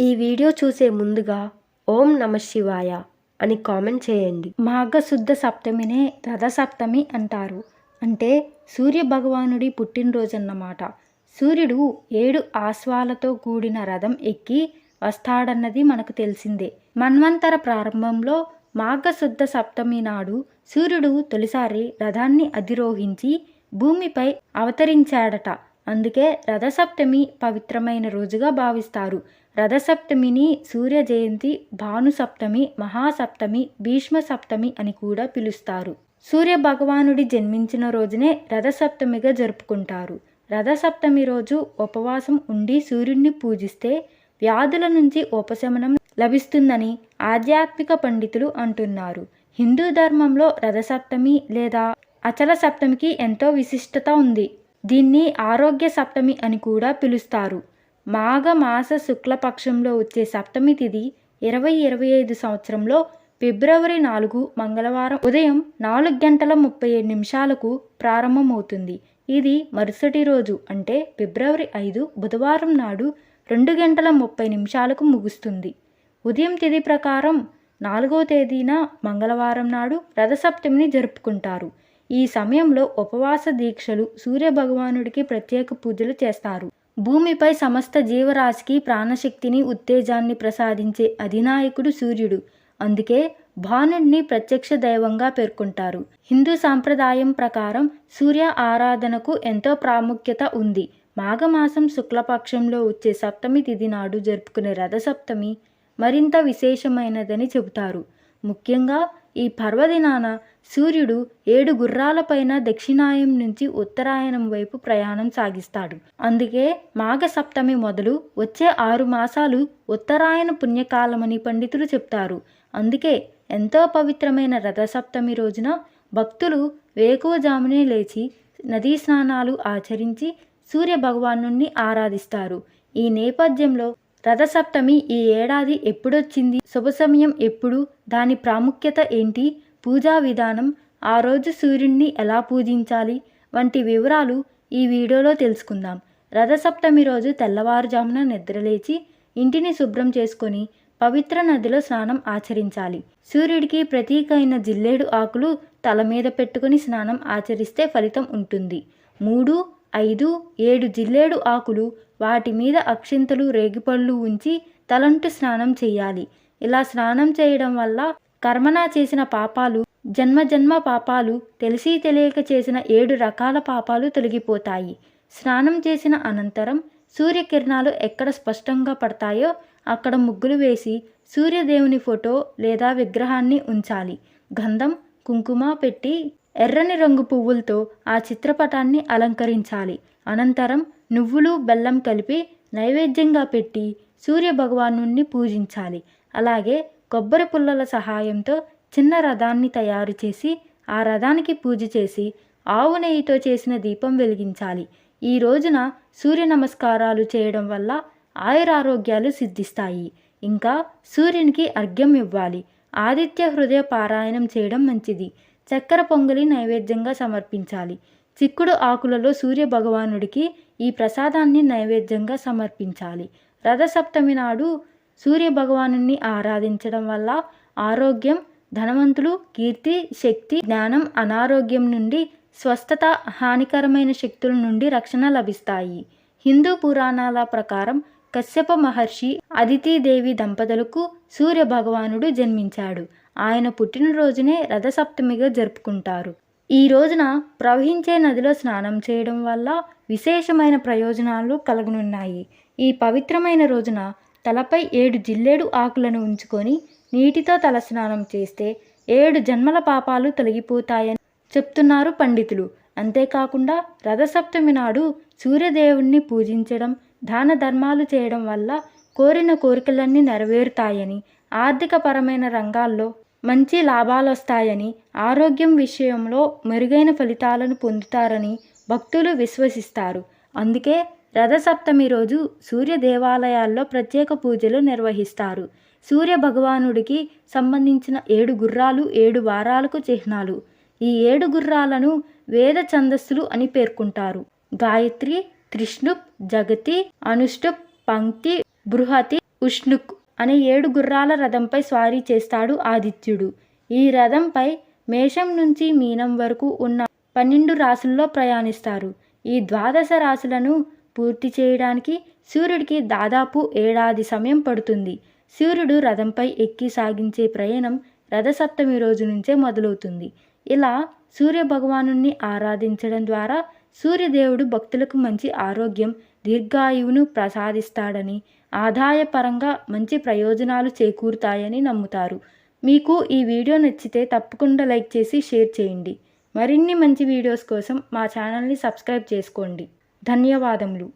ఈ వీడియో చూసే ముందుగా ఓం నమః శివాయ అని కామెంట్ చేయండి. మాఘశుద్ధ సప్తమినే రథసప్తమి అంటారు. అంటే సూర్య భగవానుడి పుట్టినరోజన్నమాట. సూర్యుడు 7 ఆశ్వాలతో కూడిన రథం ఎక్కి వస్తాడన్నది మనకు తెలిసిందే. మన్వంతర ప్రారంభంలో మాఘశుద్ధ సప్తమి నాడు సూర్యుడు తొలిసారి రథాన్ని అధిరోహించి భూమిపై అవతరించాడట. అందుకే రథసప్తమి పవిత్రమైన రోజుగా భావిస్తారు. రథసప్తమిని సూర్య జయంతి, భానుసప్తమి, మహాసప్తమి, భీష్మ సప్తమి అని కూడా పిలుస్తారు. సూర్య భగవానుడి జన్మించిన రోజునే రథసప్తమిగా జరుపుకుంటారు. రథసప్తమి రోజు ఉపవాసం ఉండి సూర్యుడిని పూజిస్తే వ్యాధుల నుంచి ఉపశమనం లభిస్తుందని ఆధ్యాత్మిక పండితులు అంటున్నారు. హిందూ ధర్మంలో రథసప్తమి లేదా అచల సప్తమికి ఎంతో విశిష్టత ఉంది. దీన్ని ఆరోగ్య సప్తమి అని కూడా పిలుస్తారు. మాఘ మాస శుక్లపక్షంలో వచ్చే సప్తమి తిథి 2025 సంవత్సరంలో ఫిబ్రవరి 4 మంగళవారం ఉదయం 4:37 ప్రారంభమవుతుంది. ఇది మరుసటి రోజు అంటే ఫిబ్రవరి 5 బుధవారం నాడు 2:30 ముగుస్తుంది. ఉదయం తిథి ప్రకారం 4వ తేదీన మంగళవారం నాడు రథసప్తమిని జరుపుకుంటారు. ఈ సమయంలో ఉపవాస దీక్షలు, సూర్య భగవానుడికి ప్రత్యేక పూజలు చేస్తారు. భూమిపై సమస్త జీవరాశికి ప్రాణశక్తిని, ఉత్తేజాన్ని ప్రసాదించే అధినాయకుడు సూర్యుడు. అందుకే భానుడిని ప్రత్యక్ష దైవంగా పేర్కొంటారు. హిందూ సాంప్రదాయం ప్రకారం సూర్య ఆరాధనకు ఎంతో ప్రాముఖ్యత ఉంది. మాఘమాసం శుక్లపక్షంలో వచ్చే సప్తమి తిథి నాడు జరుపుకునే రథసప్తమి మరింత విశేషమైనదని చెబుతారు. ముఖ్యంగా ఈ పర్వదినాన సూర్యుడు 7 గుర్రాలపైన దక్షిణాయం నుంచి ఉత్తరాయణం వైపు ప్రయాణం సాగిస్తాడు. అందుకే మాఘ సప్తమి మొదలు వచ్చే 6 మాసాలు ఉత్తరాయణ పుణ్యకాలమని పండితులు చెప్తారు. అందుకే ఎంతో పవిత్రమైన రథసప్తమి రోజున భక్తులు వేకువజామునే లేచి నదీ స్నానాలు ఆచరించి సూర్య భగవానుణ్ణి ఆరాధిస్తారు. ఈ నేపథ్యంలో రథసప్తమి ఈ ఏడాది ఎప్పుడొచ్చింది, శుభ సమయం ఎప్పుడు, దాని ప్రాముఖ్యత ఏంటి, పూజా విధానం, ఆ రోజు సూర్యుడిని ఎలా పూజించాలి వంటి వివరాలు ఈ వీడియోలో తెలుసుకుందాం. రథసప్తమి రోజు తెల్లవారుజామున నిద్రలేచి ఇంటిని శుభ్రం చేసుకొని పవిత్ర నదిలో స్నానం ఆచరించాలి. సూర్యుడికి ప్రతీక అయిన జిల్లేడు ఆకులు తల మీద పెట్టుకుని స్నానం ఆచరిస్తే ఫలితం ఉంటుంది. 3, 5, 7 జిల్లేడు ఆకులు, వాటి మీద అక్షింతలు, రేగిపళ్ళు ఉంచి తలంటు స్నానం చేయాలి. ఇలా స్నానం చేయడం వల్ల కర్మనా చేసిన పాపాలు, జన్మ పాపాలు, తెలిసి తెలియక చేసిన 7 రకాల పాపాలు తొలగిపోతాయి. స్నానం చేసిన అనంతరం సూర్యకిరణాలు ఎక్కడ స్పష్టంగా పడతాయో అక్కడ ముగ్గులు వేసి సూర్యదేవుని ఫోటో లేదా విగ్రహాన్ని ఉంచాలి. గంధం, కుంకుమ పెట్టి ఎర్రని రంగు పువ్వులతో ఆ చిత్రపటాన్ని అలంకరించాలి. అనంతరం నువ్వులు, బెల్లం కలిపి నైవేద్యంగా పెట్టి సూర్య భగవానుణ్ణి పూజించాలి. అలాగే కొబ్బరి పుల్లల సహాయంతో చిన్న రథాన్ని తయారు చేసి ఆ రథానికి పూజ చేసి ఆవు నెయ్యితో చేసిన దీపం వెలిగించాలి. ఈ రోజున సూర్య నమస్కారాలు చేయడం వల్ల ఆయురారోగ్యాలు సిద్ధిస్తాయి. ఇంకా సూర్యునికి అర్ఘ్యం ఇవ్వాలి. ఆదిత్య హృదయ పారాయణం చేయడం మంచిది. చక్కెర పొంగలి నైవేద్యంగా సమర్పించాలి. చిక్కుడు ఆకులలో సూర్య భగవానుడికి ఈ ప్రసాదాన్ని నైవేద్యంగా సమర్పించాలి. రథసప్తమి నాడు సూర్య భగవానుని ఆరాధించడం వల్ల ఆరోగ్యం, ధనవంతులు, కీర్తి, శక్తి, జ్ఞానం, అనారోగ్యం నుండి స్వస్థత, హానికరమైన శక్తుల నుండి రక్షణ లభిస్తాయి. హిందూ పురాణాల ప్రకారం కశ్యప మహర్షి, అదితిదేవి దంపతులకు సూర్య భగవానుడు జన్మించాడు. ఆయన పుట్టినరోజునే రథసప్తమిగా జరుపుకుంటారు. ఈ రోజున ప్రవహించే నదిలో స్నానం చేయడం వల్ల విశేషమైన ప్రయోజనాలు కలుగనున్నాయి. ఈ పవిత్రమైన రోజున తలపై 7 జిల్లేడు ఆకులను ఉంచుకొని నీటితో తల స్నానం చేస్తే 7 జన్మల పాపాలు తొలగిపోతాయని చెప్తున్నారు పండితులు. అంతేకాకుండా రథసప్తమి నాడు సూర్యదేవుణ్ణి పూజించడం, దాన ధర్మాలు చేయడం వల్ల కోరిన కోరికలన్నీ నెరవేరుతాయని, ఆర్థిక పరమైన రంగాల్లో మంచి లాభాలొస్తాయని, ఆరోగ్యం విషయంలో మెరుగైన ఫలితాలను పొందుతారని భక్తులు విశ్వసిస్తారు. అందుకే రథసప్తమి రోజు సూర్య దేవాలయాల్లో ప్రత్యేక పూజలు నిర్వహిస్తారు. సూర్య భగవానుడికి సంబంధించిన 7 గుర్రాలు 7 వారాలకు చిహ్నాలు. ఈ 7 గుర్రాలను వేద ఛందస్సులు అని పేర్కొంటారు. గాయత్రి, త్రిష్ణుప్, జగతి, అనుష్టుప్, పంక్తి, బృహతి, ఉష్ణుక్ అనే 7 గుర్రాల రథంపై స్వారీ చేస్తాడు ఆదిత్యుడు. ఈ రథంపై మేషం నుంచి మీనం వరకు ఉన్న 12 రాశుల్లో ప్రయాణిస్తారు. ఈ 12 రాశులను పూర్తి చేయడానికి సూర్యుడికి దాదాపు ఏడాది సమయం పడుతుంది. సూర్యుడు రథంపై ఎక్కి సాగించే ప్రయాణం రథసప్తమి రోజు నుంచే మొదలవుతుంది. ఇలా సూర్య భగవానుణ్ణి ఆరాధించడం ద్వారా సూర్యదేవుడు భక్తులకు మంచి ఆరోగ్యం, దీర్ఘాయువును ప్రసాదిస్తాడని, ఆదాయపరంగా మంచి ప్రయోజనాలు చేకూరుతాయని నమ్ముతారు. మీకు ఈ వీడియో నచ్చితే తప్పకుండా లైక్ చేసి షేర్ చేయండి. మరిన్ని మంచి వీడియోస్ కోసం మా ఛానల్ని సబ్స్క్రైబ్ చేసుకోండి. ధన్యవాదములు.